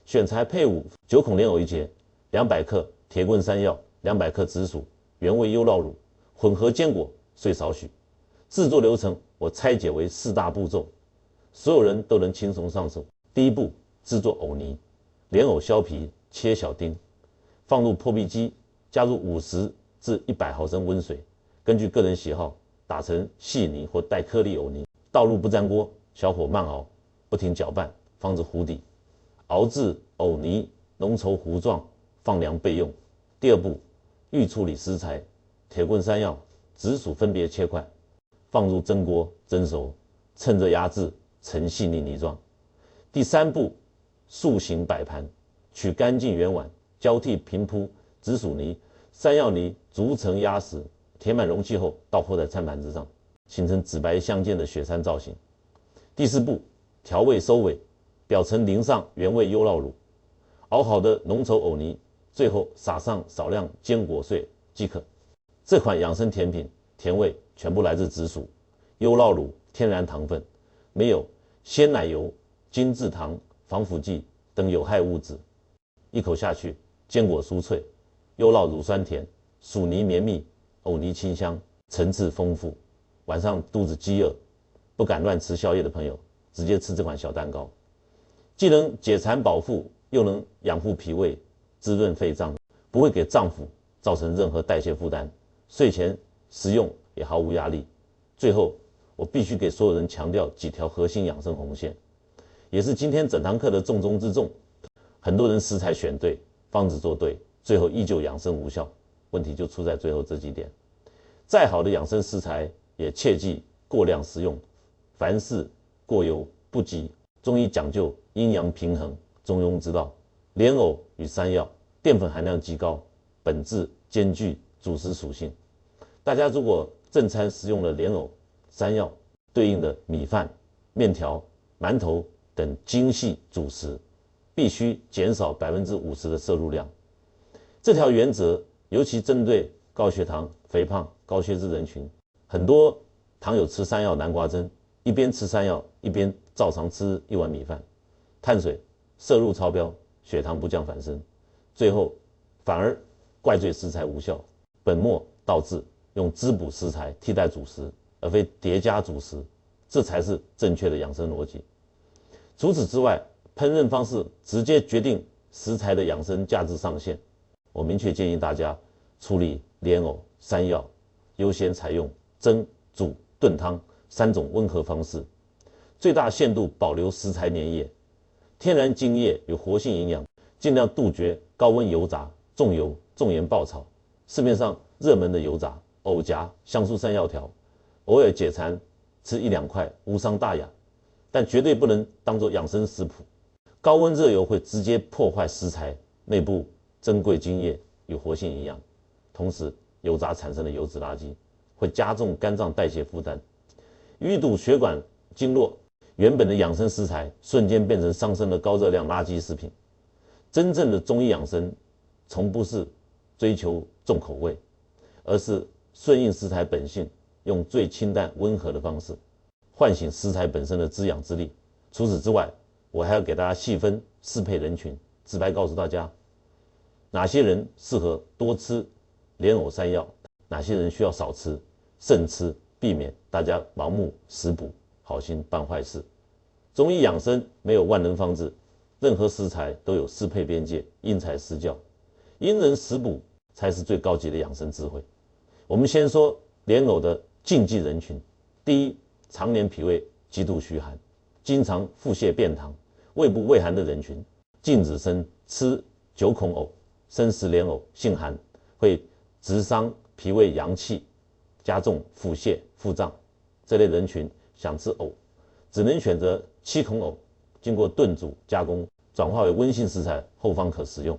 选材配伍9孔莲藕1节，200克铁棍山药，200克紫薯，原味优酪乳，混合坚果碎少许。制作流程我拆解为4大步骤，所有人都能轻松上手。第1步，制作藕泥。莲藕削皮切小丁，放入破壁机，加入50至100毫升温水，根据个人喜好打成细泥或带颗粒藕泥，倒入不粘锅，小火慢熬，不停搅拌，放置壶底，熬至藕泥浓稠糊状，放凉备用。第2步，预处理食材，铁棍山药、紫薯分别切块，放入蒸锅蒸熟，趁热压制成细腻泥状。第3步，塑形摆盘，取干净圆碗，交替平铺紫薯泥、山药泥，逐层压实，填满容器后倒扣在餐盘之上，形成紫白相间的雪山造型。第4步，调味收尾，表层淋上原味优酪乳，熬好的浓稠藕泥，最后撒上少量坚果碎即可。这款养生甜品甜味全部来自紫薯、优酪乳、天然糖分，没有鲜奶油、精制糖、防腐剂等有害物质。一口下去，坚果酥脆，优酪乳酸甜，薯泥绵密，藕泥清香，层次丰富。晚上肚子饥饿，不敢乱吃宵夜的朋友，直接吃这款小蛋糕，既能解馋饱腹，又能养护脾胃，滋润肺脏，不会给脏腑造成任何代谢负担。睡前食用也毫无压力。最后，我必须给所有人强调几条核心养生红线，也是今天整堂课的重中之重。很多人食材选对，方子做对，最后依旧养生无效，问题就出在最后这几点。再好的养生食材，也切忌过量食用，凡事过犹不及。中医讲究阴阳平衡，中庸之道。莲藕与山药淀粉含量极高，本质兼具主食属性。大家如果正餐食用了莲藕、山药对应的米饭、面条、馒头等精细主食，必须减少50%的摄入量。这条原则尤其针对高血糖、肥胖、高血脂人群。很多糖友吃山药南瓜针，一边吃山药一边照常吃一碗米饭，碳水摄入超标，血糖不降反升，最后反而怪罪食材无效，本末倒置，用滋补食材替代主食，而非叠加主食，这才是正确的养生逻辑。除此之外，烹饪方式直接决定食材的养生价值上限。我明确建议大家处理莲藕、山药，优先采用蒸、煮、炖汤3种温和方式，最大限度保留食材粘液。天然精液有活性营养，尽量杜绝高温油炸、重油、重盐爆炒。市面上热门的油炸、藕夹、香酥山药条，偶尔解馋吃1-2块无伤大雅，但绝对不能当作养生食谱。高温热油会直接破坏食材内部珍贵精液与活性营养，同时油炸产生的油脂垃圾会加重肝脏代谢负担，淤堵血管经络，原本的养生食材瞬间变成伤身的高热量垃圾食品。真正的中医养生从不是追求重口味，而是顺应食材本性，用最清淡温和的方式唤醒食材本身的滋养之力。除此之外，我还要给大家细分适配人群，直白告诉大家哪些人适合多吃莲藕山药，哪些人需要少吃慎吃，避免大家盲目食补，好心办坏事。中医养生没有万能方治，任何食材都有适配边界，因材施教，因人食补才是最高级的养生智慧。我们先说莲藕的禁忌人群。第一，常年脾胃极度虚寒，经常腹泻便溏，胃部畏寒的人群，禁止生吃9孔藕、生食莲藕，性寒，会直伤脾胃阳气，加重腹泻、腹胀。这类人群想吃藕，只能选择7孔藕，经过炖煮加工，转化为温性食材，后方可食用。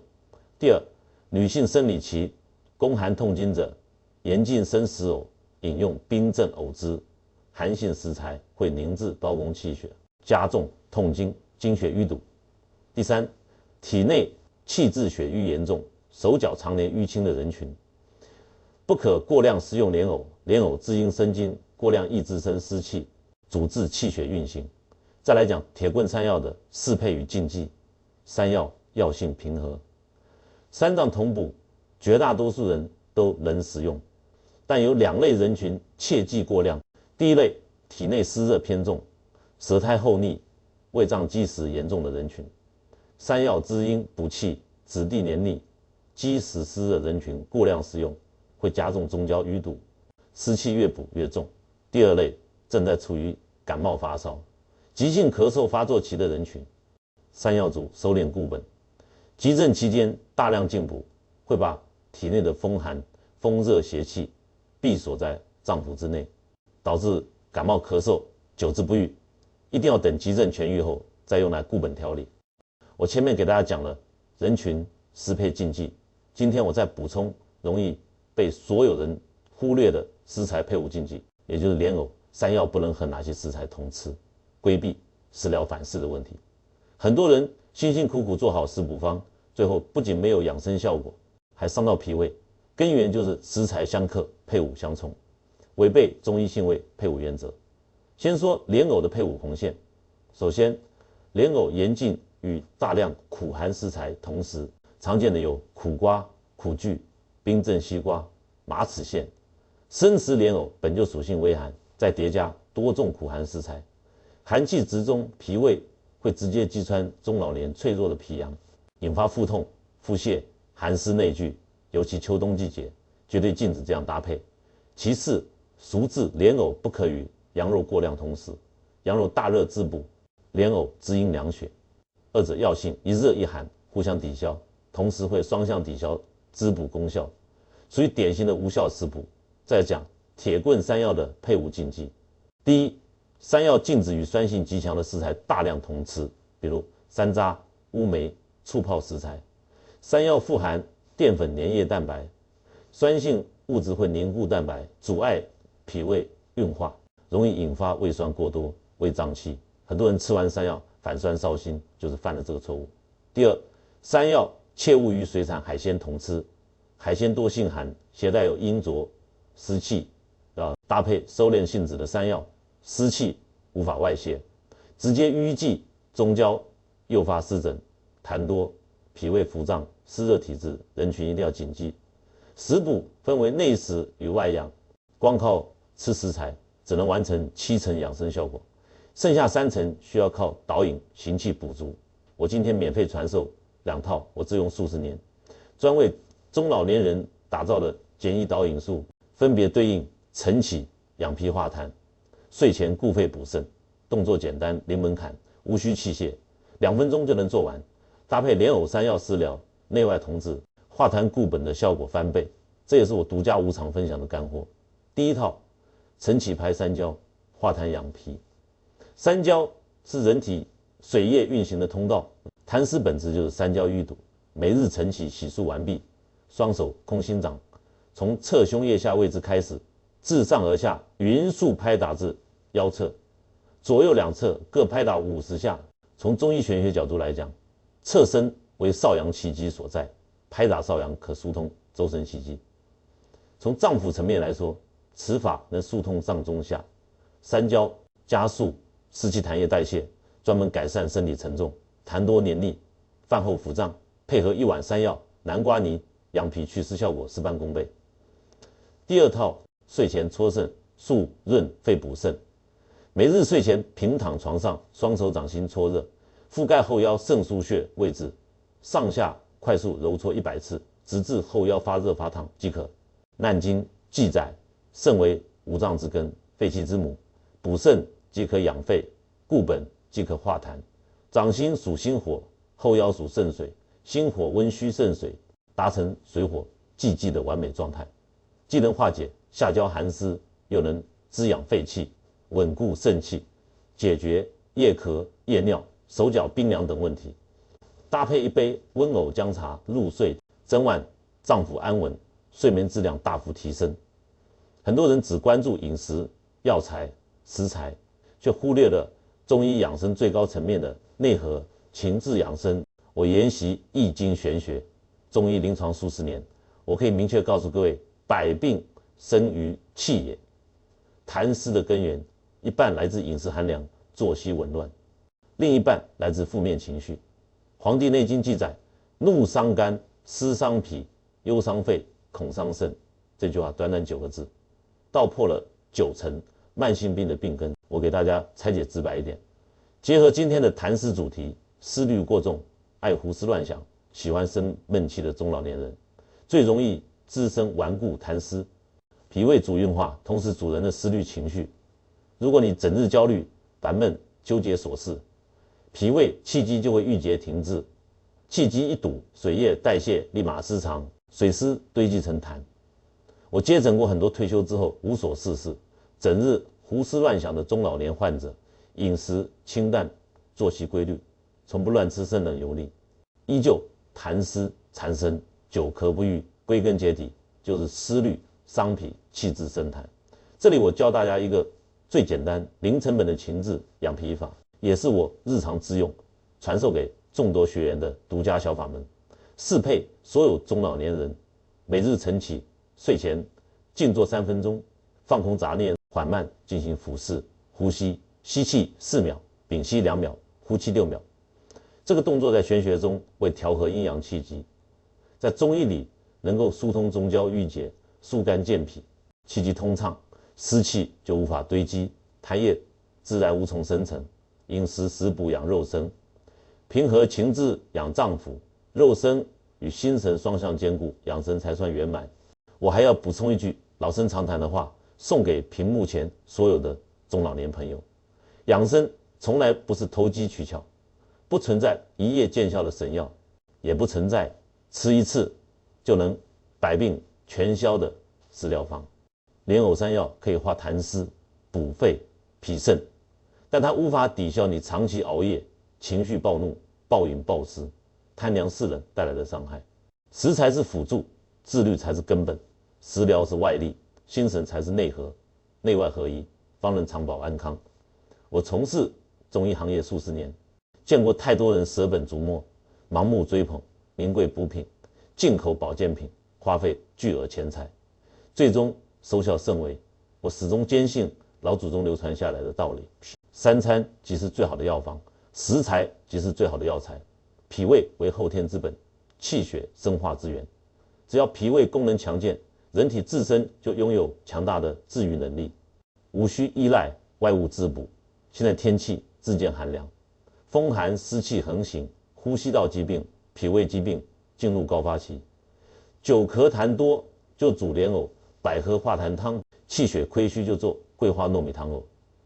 第二，女性生理期宫寒痛经者，严禁生食藕，饮用冰镇藕汁。寒性食材会凝滞包宫气血，加重痛经、经血淤堵。第三，体内气滞血瘀严重，手脚常年淤青的人群，不可过量食用莲藕。莲藕滋阴生津，过量易滋生湿气，阻滞气血运行。再来讲铁棍山药的适配与禁忌。山药药性平和，三藏同补，绝大多数人都能食用，但有2类人群切忌过量。第一类，体内湿热偏重，舌苔厚腻，胃胀积食严重的人群。山药滋阴补气，质地黏腻，积食湿热人群过量食用，会加重中焦淤堵，湿气越补越重。第二类，正在处于感冒发烧、急性咳嗽发作期的人群，山药煮收敛固本，急症期间大量进补，会把体内的风寒、风热邪气闭锁在脏腑之内，导致感冒咳嗽久治不愈，一定要等急症痊愈后再用来固本调理。我前面给大家讲了人群适配禁忌，今天我再补充容易被所有人忽略的食材配伍禁忌，也就是莲藕、山药不能和哪些食材同吃，规避食疗反噬的问题。很多人辛辛苦苦做好食补方，最后不仅没有养生效果，还伤到脾胃，根源就是食材相克，配伍相冲，违背中医性味配伍原则。先说莲藕的配伍红线。首先，莲藕严禁与大量苦寒食材同食，常见的有苦瓜、苦苣、冰镇西瓜、马齿苋。生食莲藕本就属性微寒，再叠加多种苦寒食材，寒气直中脾胃，会直接击穿中老年脆弱的脾阳，引发腹痛、腹泻、寒湿内聚，尤其秋冬季节，绝对禁止这样搭配。其次，熟制莲藕不可与羊肉过量同食，羊肉大热滋补，莲藕滋阴凉血，二者药性一热一寒，互相抵消，同时会双向抵消滋补功效，属于典型的无效食补。再讲铁棍山药的配伍禁忌。第一，山药禁止与酸性极强的食材大量同吃，比如山楂、乌梅、醋泡食材。山药富含淀粉粘液蛋白，酸性物质会凝固蛋白，阻碍脾胃运化，容易引发胃酸过多、胃胀气。很多人吃完山药反酸烧心，就是犯了这个错误。第二，山药切勿与水产海鲜同吃，海鲜多性寒，携带有阴浊、湿气搭配收敛性质的山药，湿气无法外泄，直接淤积中焦，诱发湿疹、痰多、脾胃浮胀、湿热体质，人群一定要谨记。食补分为内食与外养，光靠吃食材只能完成70%养生效果，剩下3成需要靠导引行气补足。我今天免费传授2套我自用数十年，专为中老年人打造的简易导引术，分别对应晨起养脾化痰，睡前固肺补肾，动作简单零门槛，无需器械，2分钟就能做完。搭配莲藕山药食疗，内外同治，化痰固本的效果翻倍。这也是我独家无偿分享的干货。第一套，晨起排三焦，化痰养脾。三焦是人体水液运行的通道，痰湿本质就是三焦淤堵。每日晨起洗漱完毕，双手空心掌，从侧胸腋下位置开始，自上而下匀速拍打至腰侧，左右两侧各拍打50下。从中医玄学角度来讲，侧身为少阳气机所在，拍打少阳可疏通周身气机。从脏腑层面来说，此法能疏通上中下，三焦加速湿气痰液代谢，专门改善身体沉重、痰多黏腻、饭后腹胀，配合1碗山药、南瓜泥，养脾祛湿效果事半功倍。第二套，睡前搓肾，速润肺补肾。每日睡前平躺床上，双手掌心搓热，覆盖后腰肾腧穴位置，上下快速揉搓100次，直至后腰发热发烫即可。难经记载，肾为五脏之根，肺气之母，补肾即可养肺，固本即可化痰。掌心属心火，后腰属肾水，心火温煦肾水，达成水火既济的完美状态，既能化解下焦寒湿，又能滋养肺气，稳固肾气，解决夜咳、夜尿、手脚冰凉等问题。搭配一杯温藕姜茶入睡，整晚脏腑安稳，睡眠质量大幅提升。很多人只关注饮食、药材、食材，却忽略了中医养生最高层面的内核情志养生。我研习易经玄学，中医临床数十年，我可以明确告诉各位，百病生于气也。痰湿的根源一半来自饮食寒凉、作息紊乱，另一半来自负面情绪。《黄帝内经》记载，怒伤肝，思伤脾，忧伤肺，恐伤肾。这句话短短9个字，道破了90%慢性病的病根。我给大家拆解直白一点，结合今天的痰湿主题，思虑过重、爱胡思乱想、喜欢生闷气的中老年人，最容易滋生顽固痰湿。脾胃主运化，同时主人的思虑情绪。如果你整日焦虑、烦闷、纠结琐事，脾胃气机就会郁结停滞，气机一堵，水液代谢立马失常，水湿堆积成痰。我接诊过很多退休之后无所事事、整日胡思乱想的中老年患者，饮食清淡，作息规律，从不乱吃生冷油腻，依旧痰湿缠身，久咳不愈，归根结底就是思虑伤脾，气滞生痰。这里我教大家一个最简单、零成本的情志养脾法，也是我日常之用，传授给众多学员的独家小法门，适配所有中老年人。每日晨起，睡前静坐3分钟，放空杂念，缓慢进行腹式呼吸，吸气4秒，屏息2秒，呼气6秒。这个动作在玄学中为调和阴阳气机，在中医里能够疏通中焦郁结，疏肝健脾，气机通畅，湿气就无法堆积，痰液自然无从生成。饮食食补养肉身，平和情志养脏腑，肉身与心神双向兼顾，养生才算圆满。我还要补充一句老生常谈的话，送给屏幕前所有的中老年朋友：养生从来不是投机取巧，不存在一夜见效的神药，也不存在吃一次就能百病全消的食疗方。莲藕山药可以化痰湿、补肺、脾肾，但它无法抵消你长期熬夜、情绪暴怒、暴饮暴食、贪凉世人带来的伤害。食材是辅助，自律才是根本，食疗是外力，心神才是内核，内外合一，方能长保安康。我从事中医行业数十年，见过太多人舍本逐末，盲目追捧名贵补品、进口保健品，花费巨额钱财，最终收效甚微。我始终坚信老祖宗流传下来的道理：三餐即是最好的药方，食材即是最好的药材。脾胃为后天之本，气血生化之源。只要脾胃功能强健，人体自身就拥有强大的治愈能力，无需依赖外物滋补。现在天气日渐寒凉，风寒湿气横行，呼吸道疾病、脾胃疾病进入高发期。久咳痰多就煮莲藕、百合化痰汤，气血亏虚就做桂花糯米汤藕，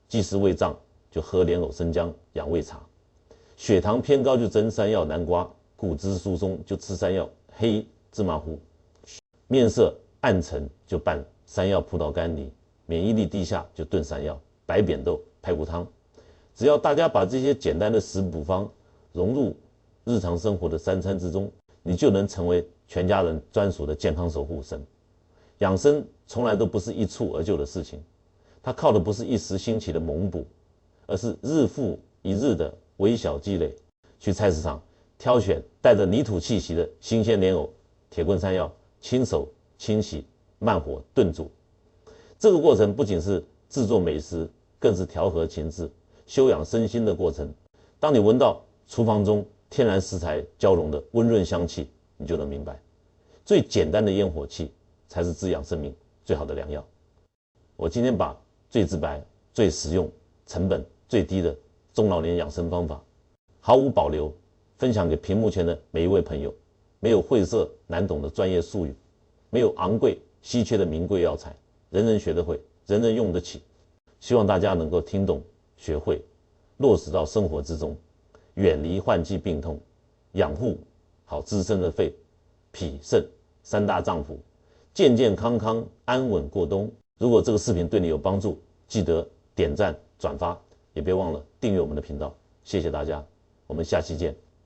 积食胃胀就喝莲藕生姜养胃茶，血糖偏高就蒸山药南瓜，骨质疏松就吃山药黑芝麻糊，面色暗沉就拌山药葡萄干泥，免疫力低下就炖山药、白扁豆排骨汤。只要大家把这些简单的食补方融入日常生活的三餐之中，你就能成为全家人专属的健康守护神。养生从来都不是一蹴而就的事情，它靠的不是一时兴起的猛补，而是日复一日的微小积累。去菜市场挑选带着泥土气息的新鲜莲藕、铁棍山药，亲手清洗，慢火炖煮。这个过程不仅是制作美食，更是调和情志、修养身心的过程。当你闻到厨房中天然食材交融的温润香气，你就能明白，最简单的烟火气才是滋养生命最好的良药。我今天把最直白、最实用、成本最低的中老年养生方法，毫无保留分享给屏幕前的每一位朋友。没有晦涩难懂的专业术语，没有昂贵稀缺的名贵药材，人人学得会，人人用得起。希望大家能够听懂、学会，落实到生活之中，远离换季病痛，养护好自身的肺、脾、肾三大脏腑，健健康康安稳过冬。如果这个视频对你有帮助，记得点赞转发，也别忘了订阅我们的频道。谢谢大家，我们下期见。